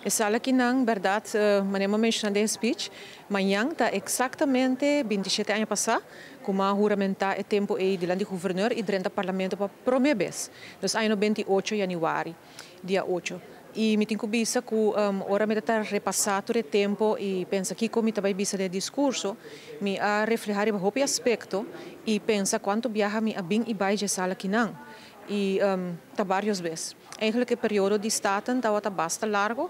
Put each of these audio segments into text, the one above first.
Essa que não, verdade, manema mencionando em speech, manhã está exatamente 27 anos passar, como a juramentar o tempo aí de governador e dentro do parlamento para primeira vez. Então, ano 28 de janeiro, dia 8. E me tenho vista que ora me está repassar todo o tempo e pensa que como também vista de discurso, me a refletir o aspecto e pensa quanto viaja me a bem e vai de sala que não. E tá várias vezes. Eigenlijk o período de staten tá bastante largo.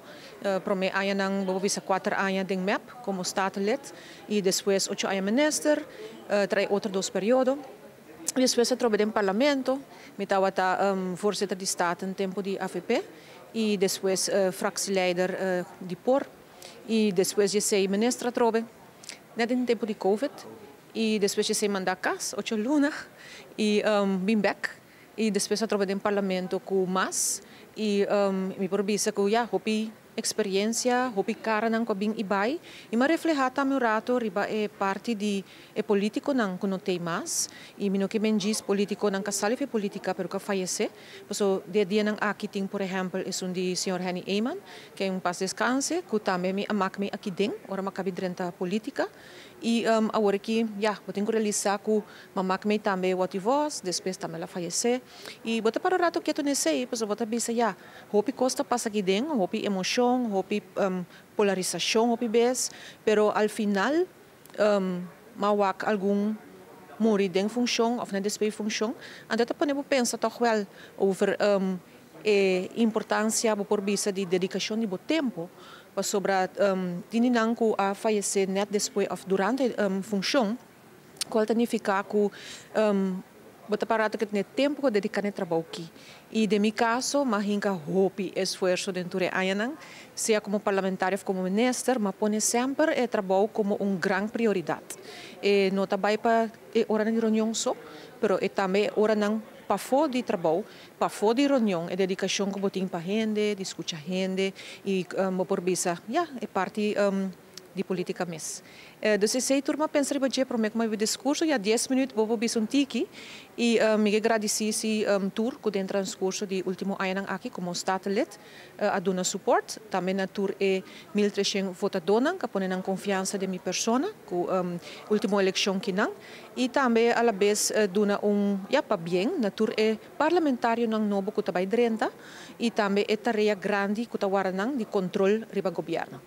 Para mim, há não vou ver 4 anos de MEP como statenlid e depois 8 anos minister, trai outro 2 períodos. Depois eu trabalhei no parlamento, me estava voorzitter de staten tempo de AVP e depois fractieleider de POR e depois eu sei ministra trobe, net in tempo de COVID e depois eu sei mandar cas 8 lunas e bem back. E depois eu trabalhei no parlamento com mais e me probisa que já hopi experiência, hopi cara não bem e vai e me refleja também o rato riba é parte de político não que não tem mais e me não que diz político não que salive política pero que falece, so de dia não aqui tem por exemplo é um de senhor Henny Eyman que é paz descanse que também me amak me aqui dentro ora me cabe dentro política e agora que já eu tenho que realizar que mamak me também o voz depois também ela falece e bota para o rato que tu não sei pois bota bisa já hopi costa passa aqui dentro hopi emoção hopi polarização hopi bes pero al final mawak algum muri dentro função ou não despeito função então tá podemos pensar toch wel over importância por bisa de dedicação de tempo sobre tininang a falecer net depois of durante função qual significa que bota parado que tem tempo que dedicar no trabalho aqui e de meu caso mas hinca hopi esforço dentro de anos seja como parlamentar ou como minister mas põe sempre o trabalho como grande prioridade e não tá bem para hora de reunião só pero também hora não para fora de trabalho, para fora de reunião, é dedicação que botem para a gente, de escutar a gente e por bisa, é parte de política mesmo. Então, se turma pensa que para mim como discurso, 10 minutos vou bisa tiki e me agradecer esse tour que dentro do transcurso de último ano aqui como statenlid a dar suporte, também na tour é 1.300 votadores que põem confiança de minha pessoa, com última eleição que não, e também a la vez dar para bem, na tour é parlamentário não novo que está bem dentro e também é tarefa grande que está de controle do governo.